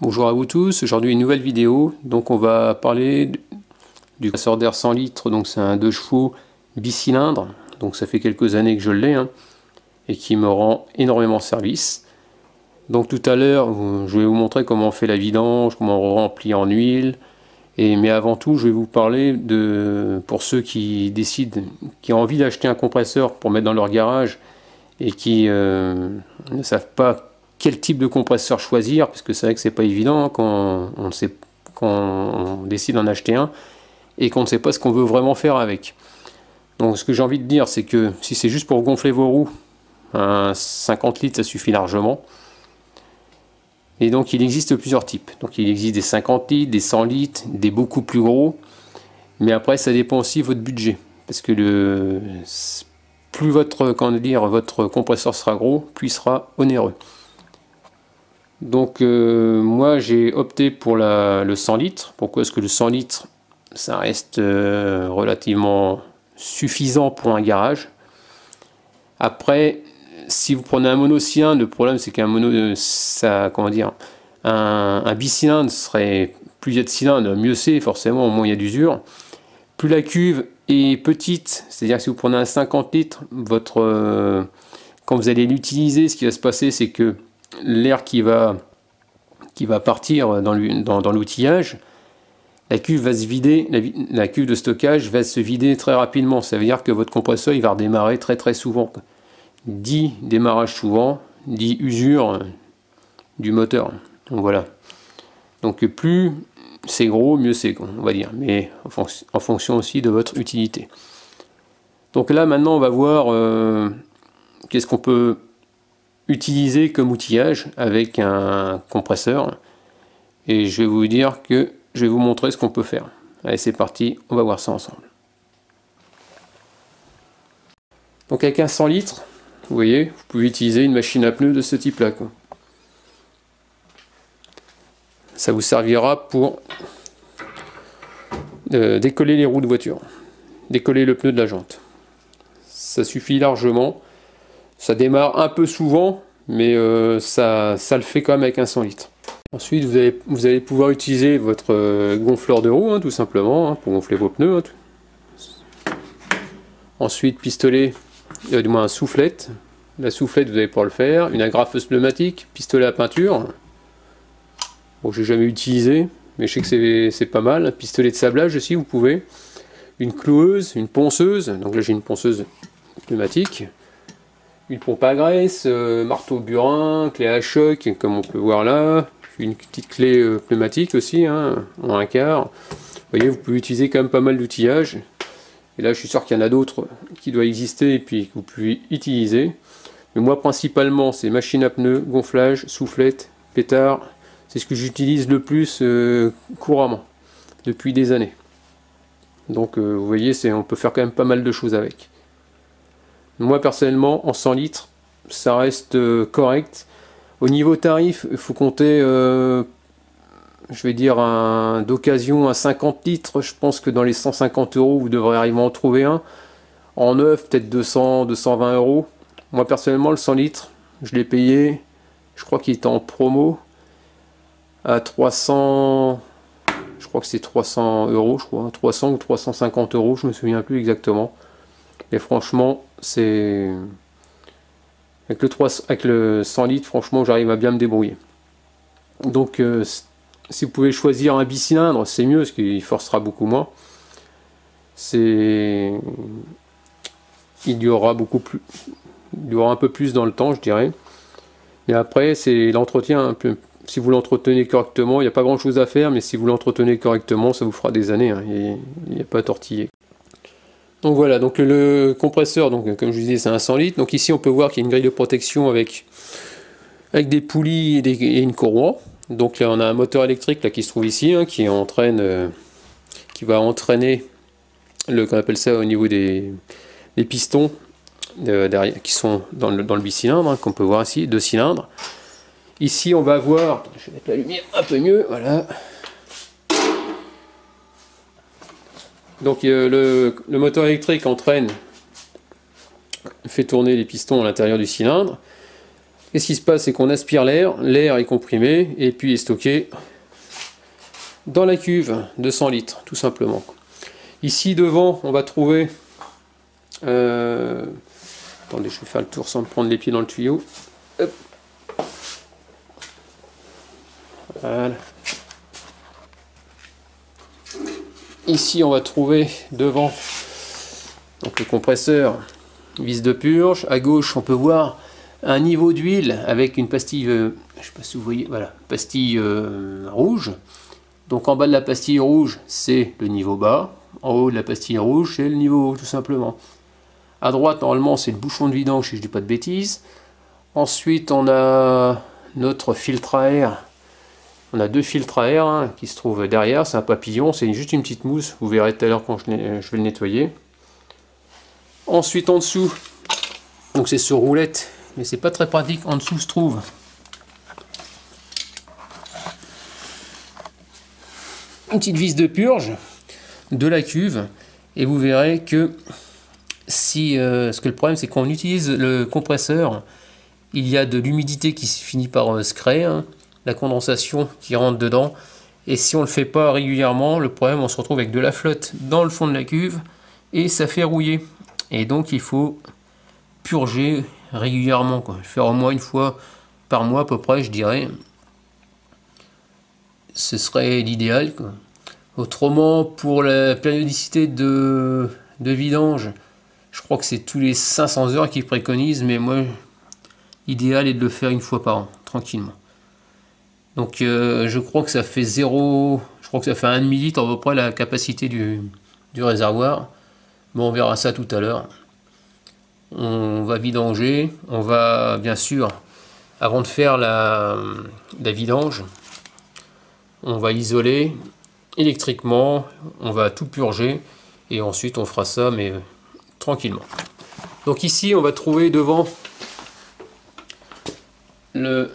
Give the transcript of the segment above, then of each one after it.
Bonjour à vous tous, aujourd'hui une nouvelle vidéo. Donc on va parler du compresseur d'air 100 litres, donc c'est un 2 chevaux bicylindre, donc ça fait quelques années que je l'ai et qui me rend énormément service. Donc tout à l'heure je vais vous montrer comment on fait la vidange, comment on remplit en huile, mais avant tout je vais vous parler pour ceux qui décident, qui ont envie d'acheter un compresseur pour mettre dans leur garage et qui ne savent pas quel type de compresseur choisir, parce que c'est vrai que c'est pas évident quand on décide d'en acheter un et qu'on ne sait pas ce qu'on veut vraiment faire avec. Donc ce que j'ai envie de dire, c'est que si c'est juste pour gonfler vos roues, un 50 litres ça suffit largement. Et donc il existe plusieurs types. Donc il existe des 50 litres, des 100 litres, des beaucoup plus gros, mais après ça dépend aussi de votre budget, parce que plus votre compresseur sera gros, plus il sera onéreux. Donc moi j'ai opté pour le 100 litres. Pourquoi est-ce que le 100 litres ça reste relativement suffisant pour un garage. Après, si vous prenez un monocylindre, le problème c'est qu'un un bicylindre serait, plus il y a de cylindres, mieux c'est, forcément, au moins il y a d'usure. Plus la cuve est petite, c'est-à-dire que si vous prenez un 50 litres, quand vous allez l'utiliser, ce qui va se passer, c'est que l'air qui va partir dans l'outillage, la cuve va se vider, la cuve de stockage va se vider très rapidement. Ça veut dire que votre compresseur il va redémarrer très souvent. Dit démarrage souvent, dit usure du moteur. Donc voilà. Donc plus c'est gros, mieux c'est, on va dire, mais en fonction aussi de votre utilité. Donc là maintenant on va voir qu'est-ce qu'on peut utiliser comme outillage avec un compresseur, et je vais vous dire que je vais vous montrer ce qu'on peut faire. Allez, c'est parti, on va voir ça ensemble. Donc avec un 100 litres, vous voyez, vous pouvez utiliser une machine à pneus de ce type là, quoi. Ça vous servira pour décoller les roues de voiture, décoller le pneu de la jante. Ça suffit largement. Ça démarre un peu souvent, mais ça le fait quand même avec un 100 litres. Ensuite, vous allez pouvoir utiliser votre gonfleur de roue, tout simplement, pour gonfler vos pneus. Ensuite, pistolet, du moins soufflette. La soufflette, vous allez pouvoir le faire. Une agrafeuse pneumatique, pistolet à peinture. Bon, j'ai jamais utilisé, mais je sais que c'est pas mal. Un pistolet de sablage aussi, vous pouvez. Une cloueuse, une ponceuse. Donc là, j'ai une ponceuse pneumatique. Une pompe à graisse, marteau burin, clé à choc, comme on peut voir là. Une petite clé pneumatique aussi, en un quart. Vous voyez, vous pouvez utiliser quand même pas mal d'outillage. Et là, je suis sûr qu'il y en a d'autres qui doivent exister et puis que vous pouvez utiliser. Mais moi, principalement, c'est machine à pneus, gonflage, soufflette, pétard. C'est ce que j'utilise le plus couramment, depuis des années. Donc, vous voyez, on peut faire quand même pas mal de choses avec. Moi personnellement, en 100 litres, ça reste correct. Au niveau tarif, il faut compter, je vais dire, d'occasion à 50 litres. Je pense que dans les 150 €, vous devrez arriver à en trouver un. En neuf, peut-être 200, 220 €. Moi personnellement, le 100 litres, je l'ai payé, je crois qu'il était en promo, à 300, je crois que c'est 300 €, je crois, 300 ou 350 €, je me souviens plus exactement. Et franchement, c'est avec le 100 litres, franchement, j'arrive à bien me débrouiller. Donc, si vous pouvez choisir un bicylindre, c'est mieux, parce qu'il forcera beaucoup moins. Il y aura un peu plus dans le temps, je dirais. Et après, c'est l'entretien. Si vous l'entretenez correctement, il n'y a pas grand chose à faire, mais si vous l'entretenez correctement, ça vous fera des années. Il n'y a pas à tortiller. Donc voilà, donc le compresseur, donc comme je vous disais, c'est un 100 litres. Donc ici on peut voir qu'il y a une grille de protection avec des poulies et une courroie. Donc là on a un moteur électrique là qui se trouve ici, qui va entraîner qu'on appelle ça au niveau des pistons derrière, qui sont dans le bicylindre, qu'on peut voir ici, 2 cylindres. Ici on va voir, je vais mettre la lumière un peu mieux, voilà. Donc le moteur électrique fait tourner les pistons à l'intérieur du cylindre. Et ce qui se passe, c'est qu'on aspire l'air, l'air est comprimé et puis est stocké dans la cuve de 100 litres, tout simplement. Ici devant, on va trouver... Attendez, je vais faire le tour sans me prendre les pieds dans le tuyau. Hop. Voilà. Ici, on va trouver devant donc le compresseur, vis de purge. À gauche, on peut voir un niveau d'huile avec une pastille, je sais pas si vous voyez, voilà, pastille rouge. Donc en bas de la pastille rouge, c'est le niveau bas. En haut de la pastille rouge, c'est le niveau haut, tout simplement. À droite, normalement, c'est le bouchon de vidange, si je dis pas de bêtises. Ensuite, on a notre filtre à air. On a deux filtres à air hein, qui se trouvent derrière. C'est un papillon, c'est juste une petite mousse. Vous verrez tout à l'heure quand je vais le nettoyer. Ensuite, en dessous, donc c'est sur roulette, mais c'est pas très pratique. En dessous se trouve une petite vis de purge de la cuve. Et vous verrez que si, parce que le problème c'est qu'on utilise le compresseur, il y a de l'humidité qui finit par se créer. Hein, la condensation qui rentre dedans, et si on le fait pas régulièrement, le problème on se retrouve avec de la flotte dans le fond de la cuve et ça fait rouiller, et donc il faut purger régulièrement quoi. Faire au moins une fois par mois à peu près, je dirais, ce serait l'idéal quoi. Autrement, pour la périodicité de vidange, je crois que c'est tous les 500 heures qu'ils préconisent, mais moi l'idéal est de le faire une fois par an tranquillement. Donc je crois que ça fait 0, je crois que ça fait 1,5 litre à peu près la capacité du réservoir. Bon, on verra ça tout à l'heure. On va vidanger, on va bien sûr, avant de faire la vidange, on va isoler électriquement, on va tout purger et ensuite on fera ça mais tranquillement. Donc ici on va trouver devant le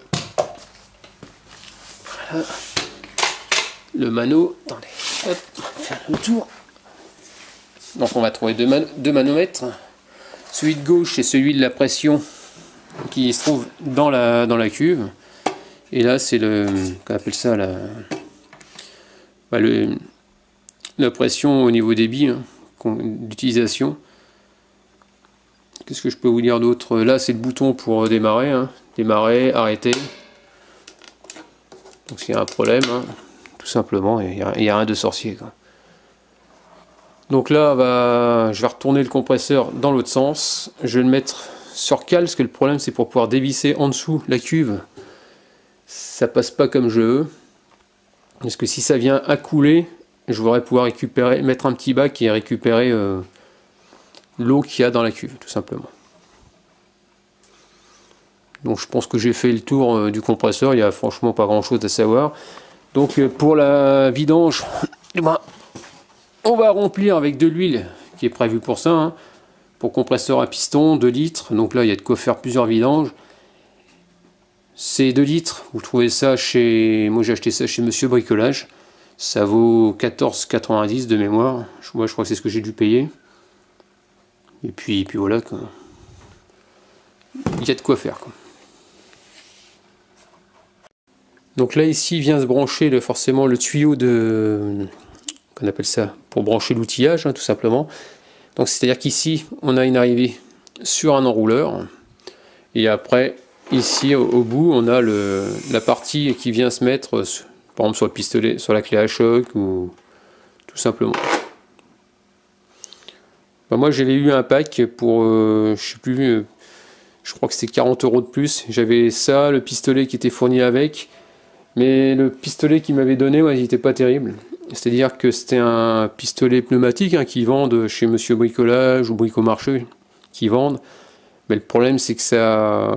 mano, attendez, hop, on va faire le tour. Donc on va trouver deux manomètres. Celui de gauche c'est celui de la pression qui se trouve dans la cuve. Et là c'est le, qu'on appelle ça la pression au niveau débit hein, d'utilisation. Qu'est-ce que je peux vous dire d'autre? Là c'est le bouton pour démarrer, hein. Démarrer, arrêter. Donc s'il y a un problème, hein, tout simplement, il n'y a rien de sorcier quoi. Donc là, je vais retourner le compresseur dans l'autre sens. Je vais le mettre sur cale, parce que le problème c'est pour pouvoir dévisser en dessous la cuve. Ça passe pas comme je veux. Parce que si ça vient à couler, je voudrais pouvoir récupérer, mettre un petit bac et récupérer l'eau qu'il y a dans la cuve, tout simplement. Donc je pense que j'ai fait le tour du compresseur, il n'y a franchement pas grand chose à savoir. Donc pour la vidange, on va remplir avec de l'huile qui est prévue pour ça, hein, pour compresseur à piston, 2 litres. Donc là il y a de quoi faire plusieurs vidanges. C'est 2 litres, vous trouvez ça chez... Moi j'ai acheté ça chez Monsieur Bricolage. Ça vaut 14,90 de mémoire. Moi je crois que c'est ce que j'ai dû payer. Et puis voilà quoi. Il y a de quoi faire quoi. Donc là ici vient se brancher forcément le tuyau de, qu'on appelle ça, pour brancher l'outillage hein, tout simplement. Donc c'est à dire qu'ici on a une arrivée sur un enrouleur et après ici au bout on a la partie qui vient se mettre par exemple sur le pistolet, sur la clé à choc ou tout simplement. Ben moi j'avais eu un pack pour je sais plus, je crois que c'était 40 € de plus. J'avais ça, le pistolet qui était fourni avec. Mais le pistolet qu'il m'avait donné, ouais, il n'était pas terrible. C'est-à-dire que c'était un pistolet pneumatique hein, qu'ils vendent chez Monsieur Bricolage ou Bricomarché, qui vendent. Mais le problème, c'est que ça...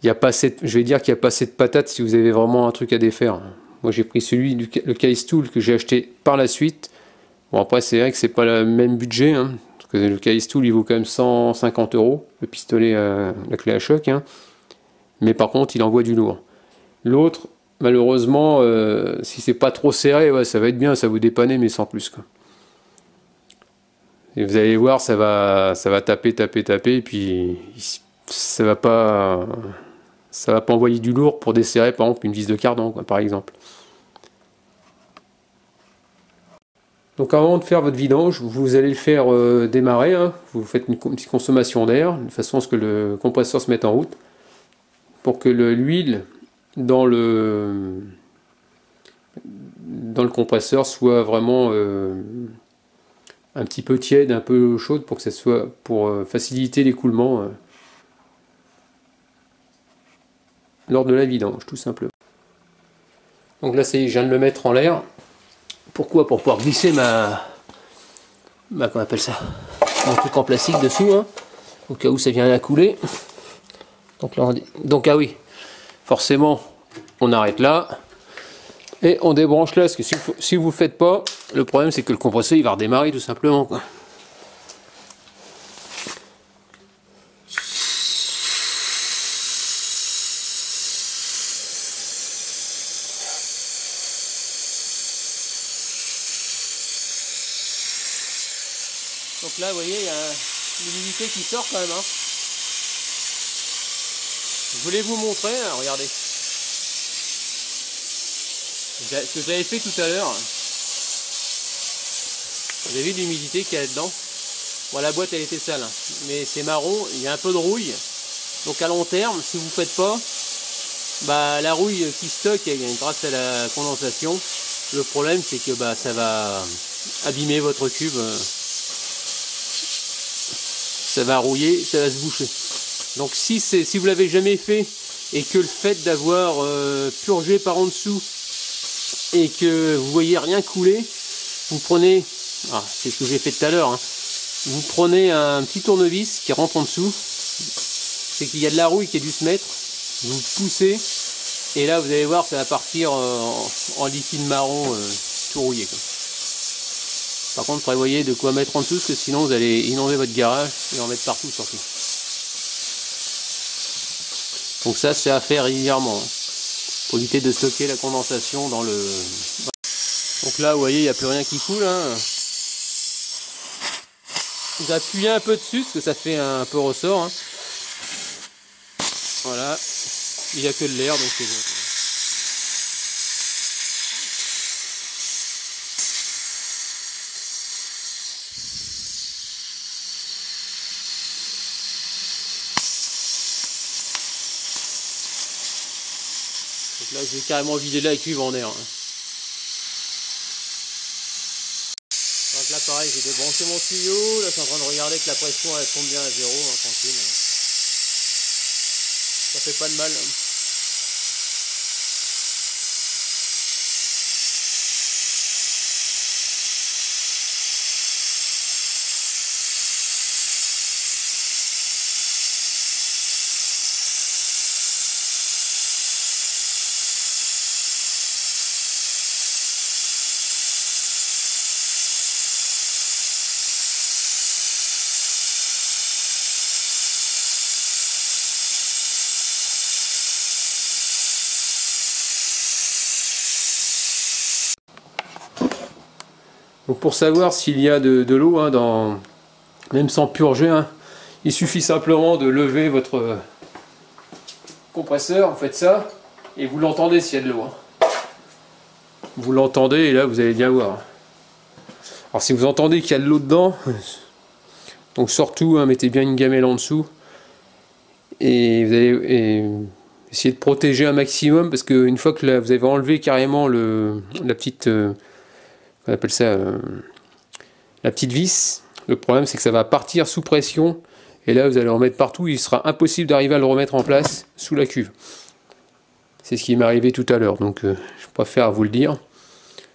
Il y a pas assez je vais dire qu'il n'y a pas assez de patates si vous avez vraiment un truc à défaire. Moi, j'ai pris celui, le case tool que j'ai acheté par la suite. Bon, après, c'est vrai que c'est pas le même budget. Hein, parce que le case tool, il vaut quand même 150 €. Le pistolet, la clé à choc. Hein. Mais par contre, il envoie du lourd. L'autre, malheureusement, si c'est pas trop serré, ouais, ça va être bien, ça vous dépanner, mais sans plus. Quoi. Et vous allez voir, ça va taper, et puis ça va pas envoyer du lourd pour desserrer par exemple une vis de cardan, quoi, par exemple. Donc avant de faire votre vidange, vous allez le faire démarrer, hein. Vous faites une petite consommation d'air, de façon à ce que le compresseur se mette en route, pour que l'huile dans le compresseur soit vraiment un petit peu tiède, un peu chaude, pour que ça soit, pour faciliter l'écoulement lors de la vidange, tout simplement. Donc là, ça y est, je viens de le mettre en l'air. Pourquoi? Pour pouvoir glisser comment on appelle ça, mon truc en plastique dessous, hein, au cas où ça vient à couler. Donc là, donc ah oui, forcément, on arrête là et on débranche là, parce que si vous ne le faites pas, le problème c'est que le compresseur il va redémarrer tout simplement, quoi. Donc là, vous voyez, il y a l'humidité qui sort quand même, hein. Je voulais vous montrer, hein, regardez. Ce que j'avais fait tout à l'heure. Vous avez vu l'humidité qu'il y a dedans? Bon, la boîte elle était sale, hein, mais c'est marron, il y a un peu de rouille. Donc à long terme, si vous ne faites pas, bah, la rouille qui stocke grâce à la condensation, le problème c'est que bah, ça va abîmer votre cube. Ça va rouiller, ça va se boucher. Donc si vous l'avez jamais fait et que le fait d'avoir purgé par en dessous et que vous voyez rien couler, vous prenez, c'est ce que j'ai fait tout à l'heure, hein, vous prenez un petit tournevis qui rentre en dessous, c'est qu'il y a de la rouille qui a dû se mettre, vous poussez et là vous allez voir, ça va partir en liquide marron tout rouillé, quoi. Par contre, prévoyez de quoi mettre en dessous, parce que sinon vous allez inonder votre garage et en mettre partout surtout. Donc ça, c'est à faire régulièrement, hein, pour éviter de stocker la condensation dans le... Donc là, vous voyez, il n'y a plus rien qui coule, hein. Vous appuyez un peu dessus, parce que ça fait un peu ressort, hein. Voilà, il n'y a que de l'air, donc c'est bon. Donc là, je vais carrément vider la cuve en air, hein. Donc là, pareil, j'ai débranché mon tuyau. Là, je suis en train de regarder que la pression elle tombe bien à 0, hein, tranquille. Ça fait pas de mal, hein. Donc pour savoir s'il y a de l'eau, hein, même sans purger, hein, il suffit simplement de lever votre compresseur, vous faites ça, et vous l'entendez s'il y a de l'eau, hein. Vous l'entendez et là vous allez bien voir. Alors si vous entendez qu'il y a de l'eau dedans, donc surtout, hein, mettez bien une gamelle en dessous, et vous allez essayer de protéger un maximum, parce qu'une fois que vous avez enlevé carrément la petite... on appelle ça la petite vis, le problème c'est que ça va partir sous pression et là vous allez en mettre partout, il sera impossible d'arriver à le remettre en place sous la cuve. C'est ce qui m'est arrivé tout à l'heure, donc je préfère vous le dire,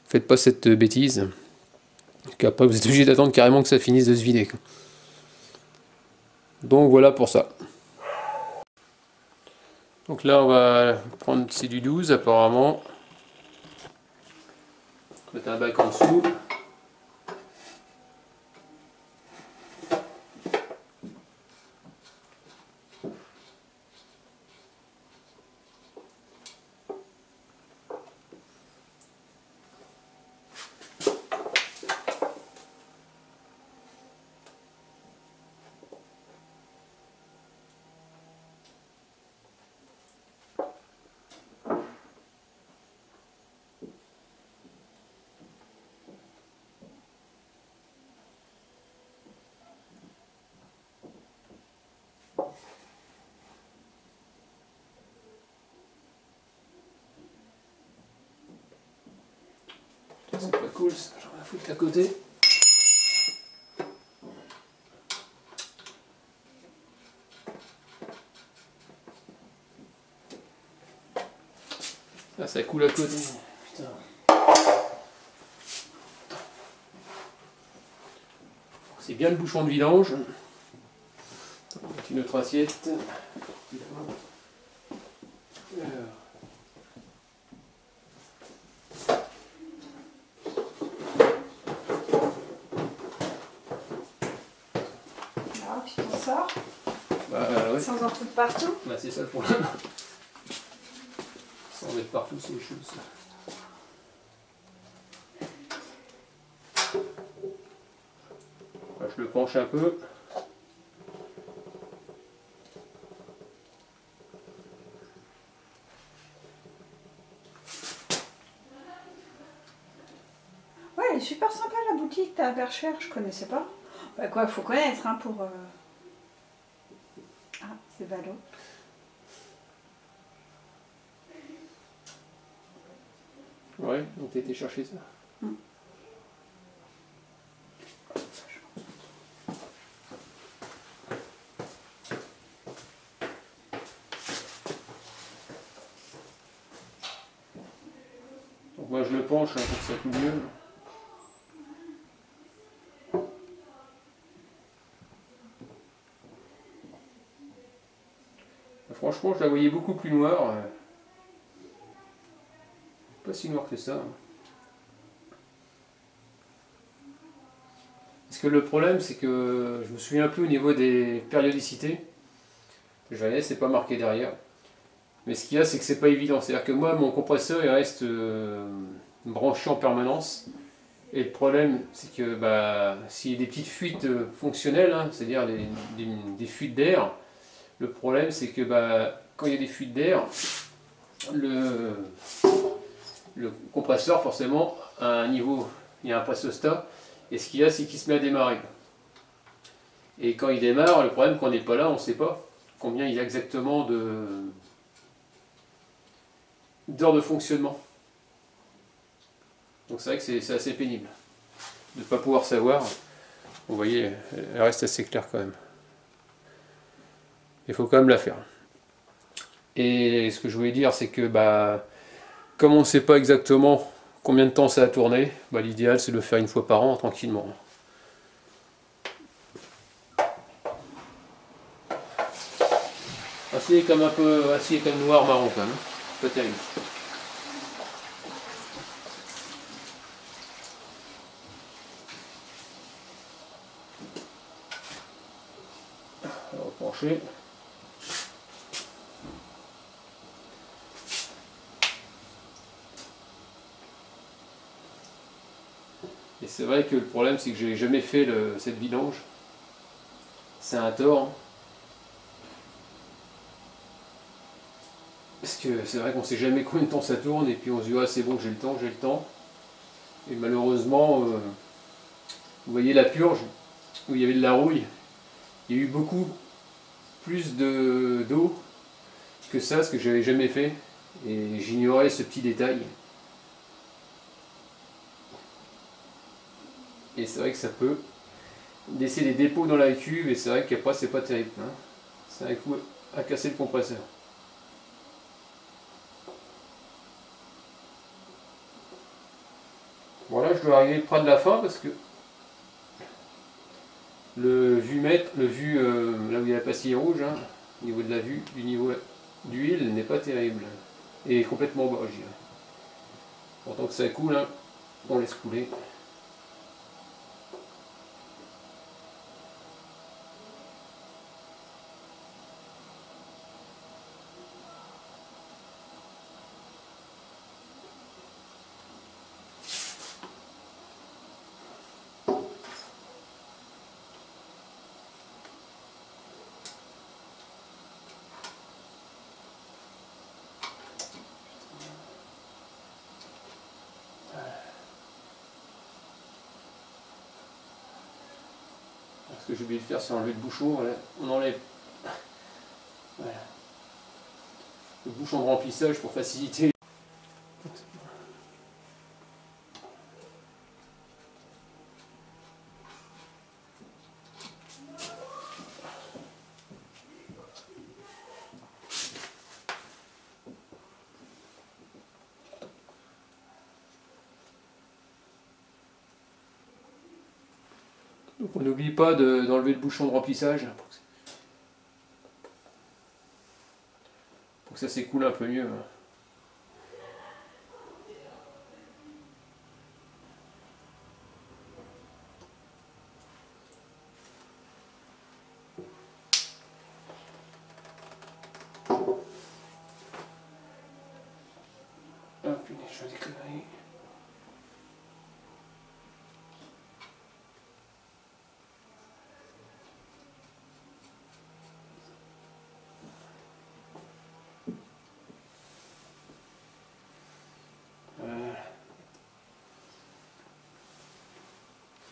faites pas cette bêtise, qu'après vous êtes obligé d'attendre carrément que ça finisse de se vider, quoi. Donc voilà pour ça. Donc là on va prendre, c'est du 12 apparemment, mettre un bac en dessous. C'est pas cool, ça. J'en vais foutre à côté. Ah, ça coule à côté. Putain. C'est bien le bouchon de vidange. On va mettre une autre assiette. Alors, tu t'en sors Ouais. sans en foutre partout. Bah, c'est ça le problème. Sans en mettre partout, c'est les choses. Bah, je le penche un peu. Ouais, elle est super sympa la boutique, t'as à Berchères, je connaissais pas. Bah quoi, faut connaître hein, pour... Ah, c'est Valo. Ouais, donc t'as été chercher ça. Donc moi je le penche hein, pour que ça coule mieux. Franchement, je la voyais beaucoup plus noire. Pas si noire que ça. Parce que le problème, c'est que je me souviens un peu au niveau des périodicités. Je voyais, c'est pas marqué derrière. Mais ce qu'il y a, c'est que c'est pas évident. C'est-à-dire que moi, mon compresseur, il reste branché en permanence. Et le problème, c'est que s'il y a des petites fuites fonctionnelles, hein, c'est-à-dire des fuites d'air, le problème, c'est que quand il y a des fuites d'air, le compresseur, forcément, à un niveau, il y a un pressostat, et ce qu'il y a, c'est qu'il se met à démarrer. Et quand il démarre, le problème, quand on n'est pas là, on ne sait pas combien il y a exactement d'heures de fonctionnement. Donc c'est vrai que c'est assez pénible de ne pas pouvoir savoir. Vous voyez, elle reste assez claire quand même. Il faut quand même la faire. Et ce que je voulais dire, c'est que comme on ne sait pas exactement combien de temps ça a tourné, l'idéal c'est de le faire une fois par an tranquillement. Acier comme un peu acier comme noir marron quand même. Pas terrible. On va pencher. Et c'est vrai que le problème, c'est que j'ai jamais fait cette vidange. C'est un tort. Parce que c'est vrai qu'on sait jamais combien de temps ça tourne, et puis on se dit, ah c'est bon, j'ai le temps. Et malheureusement, vous voyez la purge, où il y avait de la rouille, il y a eu beaucoup plus d'eau que ça, ce que j'avais jamais fait. Et j'ignorais ce petit détail. Et c'est vrai que ça peut laisser des dépôts dans la cuve, et c'est vrai qu'après c'est pas terrible. Hein. C'est un coup à casser le compresseur. Voilà, je dois arriver près de la fin parce que le vue-mètre, là où il y a la pastille rouge, hein, au niveau de la vue, du niveau d'huile n'est pas terrible. Et complètement bas, je dirais. Pourtant que ça coule, hein, on laisse couler. Ce que j'ai oublié de faire, c'est enlever le bouchon. Voilà. On enlève voilà, le bouchon de remplissage pour faciliter. Donc on n'oublie pas d'enlever le bouchon de remplissage pour que ça s'écoule un peu mieux. Ah putain, je fais des conneries.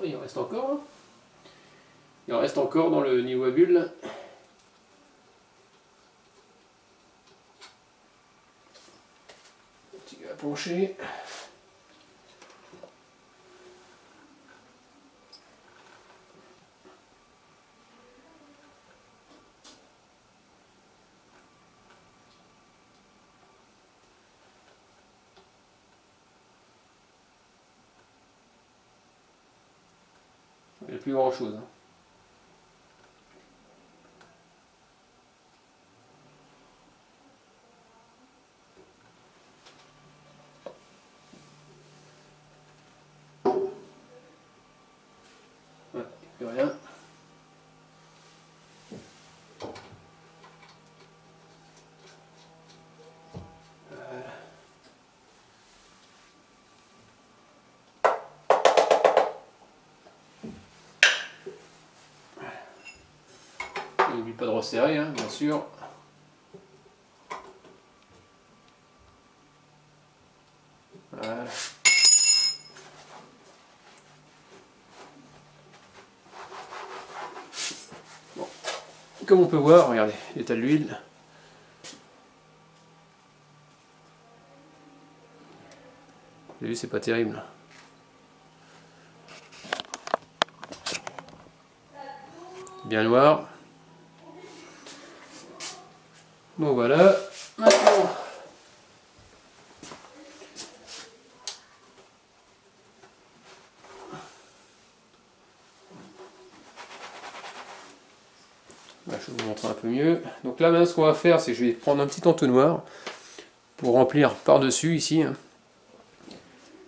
Il en reste encore. Hein. Il en reste encore dans le niveau à bulle. Petit gars à pencher. Il n'y a plus grand chose. Hein. Ouais, plus rien. N'oublie pas de resserrer, hein, bien sûr. Voilà. Bon. Comme on peut voir, regardez l'état de l'huile. Vous avez vu, c'est pas terrible. Bien noir. Bon voilà, maintenant je vais vous montrer un peu mieux. Donc là maintenant ce qu'on va faire, c'est que je vais prendre un petit entonnoir pour remplir par-dessus ici.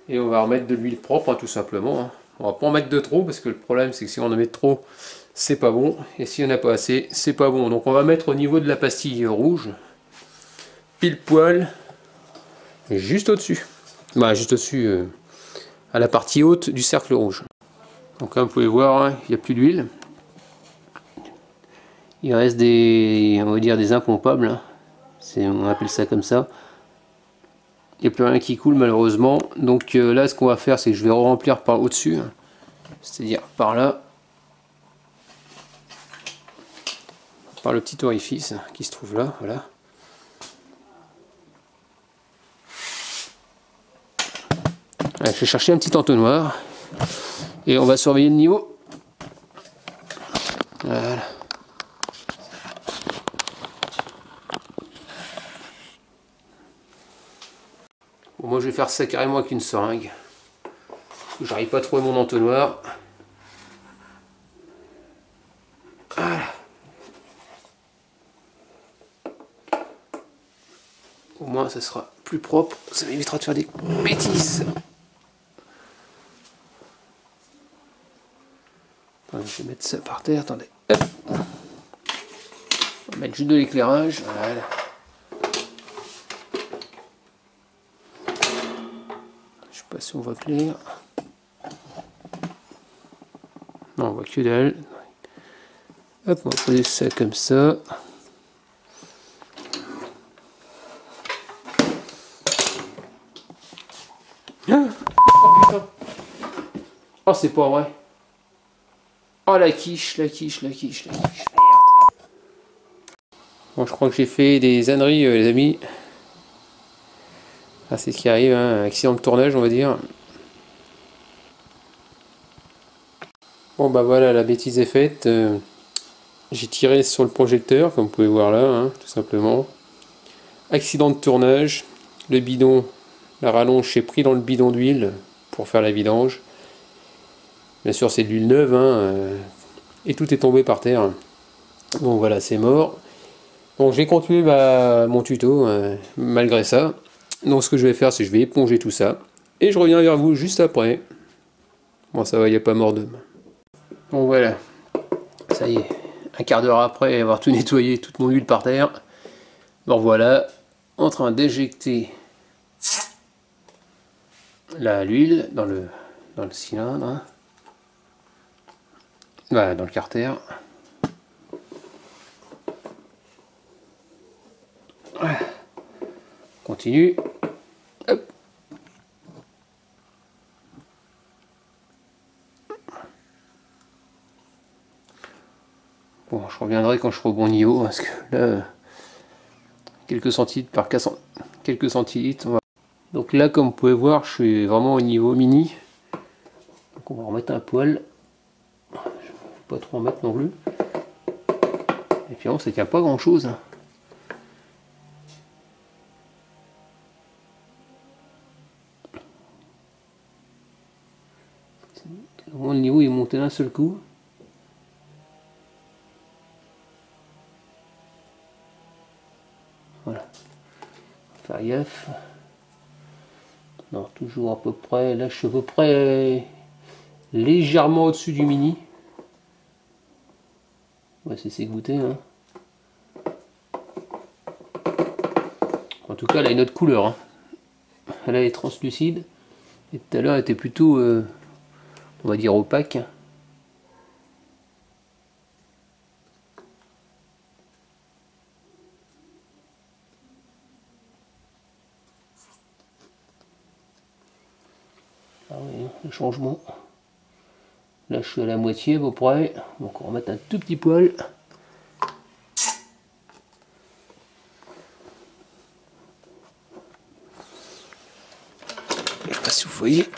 Et on va remettre de l'huile propre, hein, tout simplement. Hein. On va pas en mettre de trop, parce que le problème c'est que si on en met trop, c'est pas bon. Et si on n'a pas assez, c'est pas bon. Donc on va mettre au niveau de la pastille rouge, pile poil, juste au-dessus. Bah, juste au-dessus, à la partie haute du cercle rouge. Donc là vous pouvez voir, hein, il n'y a plus d'huile. Il reste des, on va dire, des impompables. Hein. On appelle ça comme ça. Il n'y a plus rien qui coule malheureusement. Donc là ce qu'on va faire, c'est que je vais remplir par au-dessus. Hein. C'est-à-dire par là. Par le petit orifice qui se trouve là, voilà. Allez, je vais chercher un petit entonnoir et on va surveiller le niveau. Voilà. Bon, moi je vais faire ça carrément avec une seringue. J'arrive pas à trouver mon entonnoir. Voilà. Au moins ça sera plus propre, ça m'évitera de faire des bêtises. Attendez, je vais mettre ça par terre, attendez. Hop. On va mettre juste de l'éclairage, voilà. Je sais pas si on voit clair. Non, on voit que dalle. Hop, on va poser ça comme ça. Oh putain! Oh, c'est pas vrai! Oh la quiche, la quiche, la quiche, la quiche, merde! Bon, je crois que j'ai fait des âneries, les amis. Ah, c'est ce qui arrive, hein, un accident de tournage, on va dire. Bon, bah voilà, la bêtise est faite. J'ai tiré sur le projecteur, comme vous pouvez voir là, hein, tout simplement. Accident de tournage. Le bidon, la rallonge s'est pris dans le bidon d'huile pour faire la vidange. Bien sûr, c'est de l'huile neuve, hein, et tout est tombé par terre. Bon, voilà, c'est mort. Donc, j'ai continué mon tuto, malgré ça. Donc, ce que je vais faire, c'est que je vais éponger tout ça. Et je reviens vers vous juste après. Bon, ça va, il n'y a pas mort d'homme. Bon, voilà. Ça y est. Un quart d'heure après avoir tout nettoyé, toute mon huile par terre. Bon, voilà. En train d'éjecter l'huile dans le cylindre. Hein. Voilà, dans le carter. Voilà. Continue. Hop. Bon, je reviendrai quand je serai au bon niveau, parce que là, quelques centilitres par quelques centilitres. Donc là, comme vous pouvez voir, je suis vraiment au niveau mini. Donc on va remettre un poil. Je ne vais pas trop en mettre non plus. Et puis on ne tient pas grand chose. Au moins le niveau est monté d'un seul coup. Voilà. Faire gaffe. Non, toujours à peu près. Là, je suis à peu près légèrement au-dessus du mini. Ouais, c'est goûter. Hein. En tout cas, elle a une autre couleur. Hein. Elle est translucide. Et tout à l'heure, elle était plutôt, on va dire, opaque. Ah oui, le changement. Là, je suis à la moitié à peu près. Donc, on va mettre un tout petit poil. Je sais pas si vous voyez.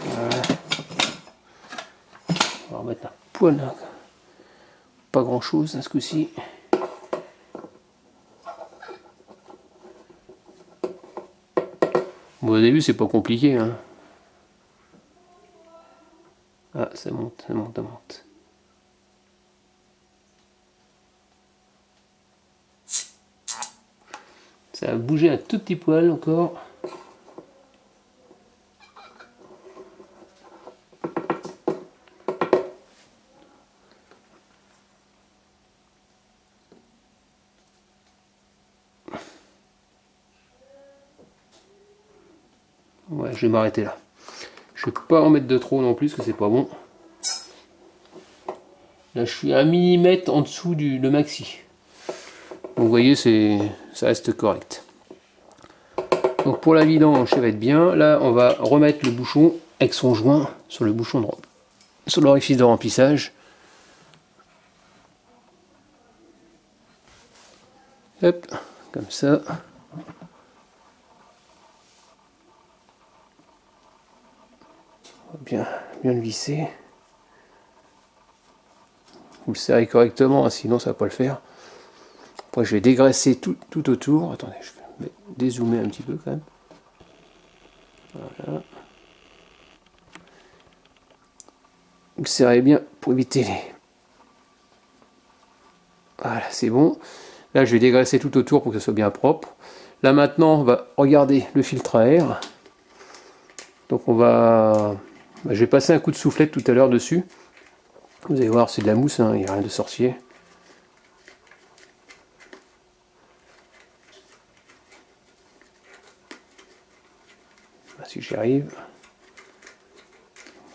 Voilà. On va remettre un poil. Pas grand chose ce coup-ci. Bon, au début, c'est pas compliqué. Hein. Ah, ça monte, ça monte, ça monte. Ça a bougé un tout petit poil encore. Ouais, je vais m'arrêter là. Je ne vais pas en mettre de trop non plus, parce que c'est pas bon. Là, je suis à 1 mm en dessous le maxi. Donc, vous voyez, ça reste correct. Donc, pour la vidange, ça va être bien. Là, on va remettre le bouchon avec son joint sur le bouchon sur l'orifice de remplissage. Hop, comme ça. Bien le visser. Vous le serrez correctement, hein, sinon ça va pas le faire. Après je vais dégraisser tout autour. Attendez, je vais dézoomer un petit peu quand même. Voilà. Vous le serrez bien pour éviter les... Voilà, c'est bon. Là je vais dégraisser tout autour pour que ce soit bien propre. Là maintenant on va regarder le filtre à air. Donc on va... Je vais passer un coup de soufflette tout à l'heure dessus. Vous allez voir, c'est de la mousse, hein, il n'y a rien de sorcier. Si j'y arrive.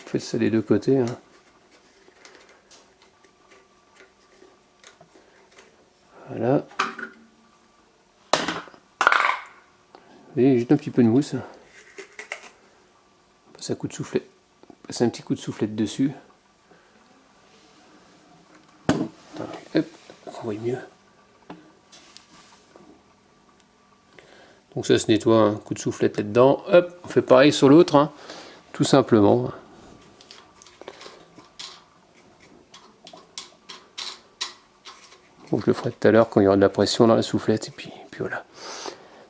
Faites ça des deux côtés. Hein. Voilà. Vous voyez, juste un petit peu de mousse. Passe un coup de soufflet. Passe un petit coup de soufflette dessus. Hop, on voit mieux. Donc ça se nettoie, un coup de soufflette là-dedans. Hop, on fait pareil sur l'autre, hein, tout simplement. Donc je le ferai tout à l'heure quand il y aura de la pression dans la soufflette, et puis voilà.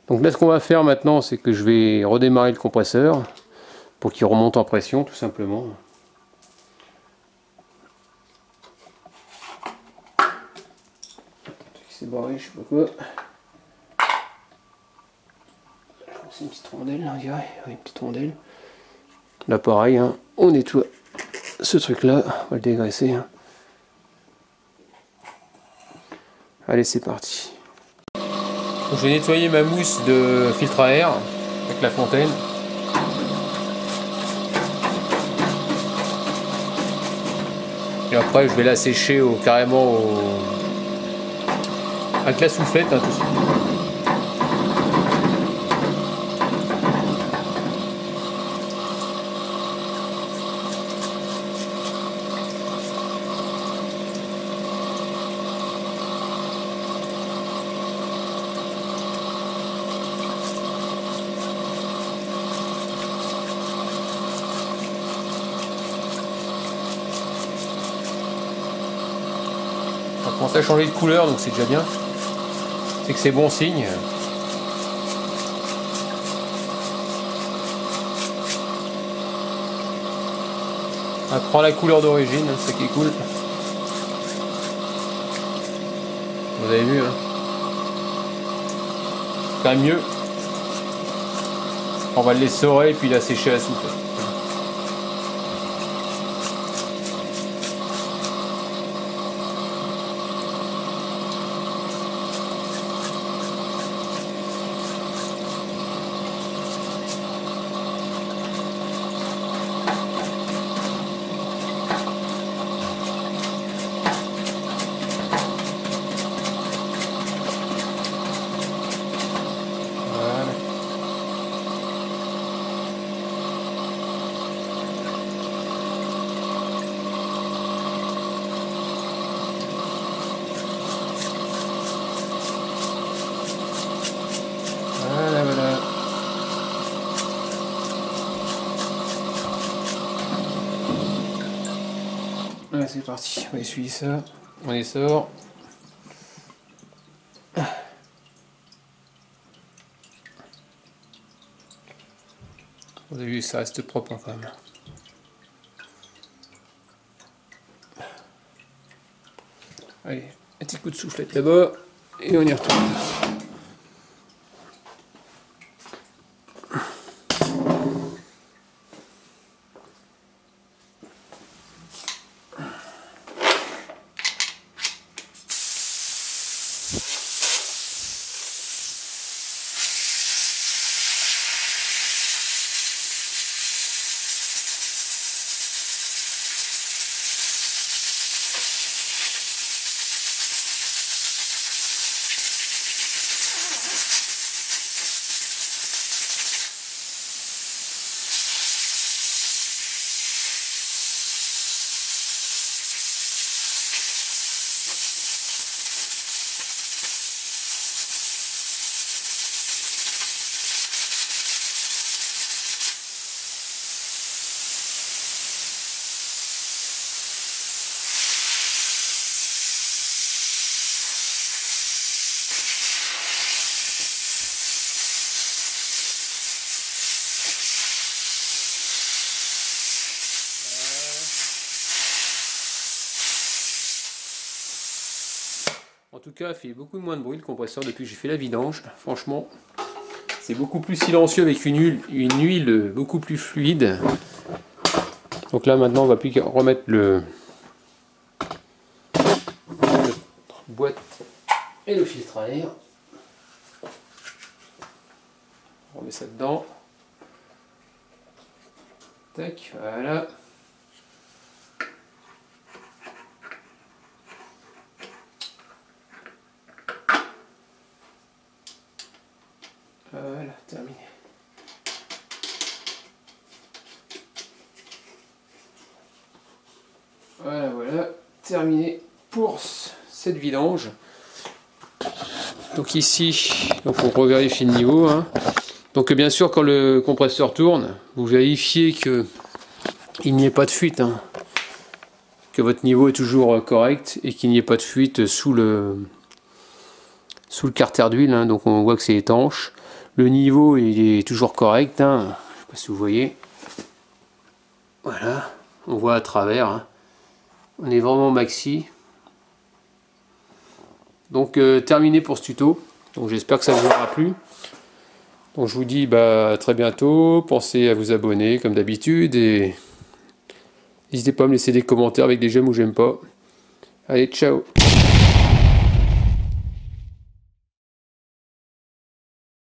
Donc là, ce qu'on va faire maintenant, c'est que je vais redémarrer le compresseur pour qu'il remonte en pression, tout simplement. C'est barré, je sais pas quoi. C'est une petite rondelle, là, on dirait. Oui, une petite rondelle. Là, pareil, hein, on nettoie ce truc-là. On va le dégraisser. Hein. Allez, c'est parti. Donc, je vais nettoyer ma mousse de filtre à air avec la fontaine. Et après, je vais la sécher carrément avec la soufflette. Hein, tout ça. Ça commence à changer de couleur, donc c'est déjà bien. C'est que c'est bon signe. Elle prend la couleur d'origine, c'est ça qui est cool. Vous avez vu, hein. C'est quand même mieux. On va le l'essorer et puis la sécher à la souffle. Voilà, c'est parti, on va essuyer ça, on les sort. Vous avez vu, ça reste propre hein, quand même. Allez, un petit coup de soufflette là-bas, et on y retourne. En tout cas, il fait beaucoup moins de bruit le compresseur depuis que j'ai fait la vidange. Franchement, c'est beaucoup plus silencieux avec une huile beaucoup plus fluide. Donc là, maintenant, on va plus qu'à remettre notre boîte et le filtre à air. On remet ça dedans. Tac, voilà. Voilà, terminé. Voilà, terminé pour cette vidange. Donc ici, donc on revérifie le niveau. Hein. Donc bien sûr, quand le compresseur tourne, vous vérifiez que il n'y ait pas de fuite. Hein. que votre niveau est toujours correct et qu'il n'y ait pas de fuite sous le carter d'huile, hein. Donc on voit que c'est étanche. Le niveau il est toujours correct, hein. Je ne sais pas si vous voyez. Voilà, on voit à travers, hein. On est vraiment maxi. Donc terminé pour ce tuto. Donc j'espère que ça vous aura plu. Donc je vous dis à très bientôt. Pensez à vous abonner comme d'habitude et n'hésitez pas à me laisser des commentaires avec des j'aime ou j'aime pas. Allez, ciao!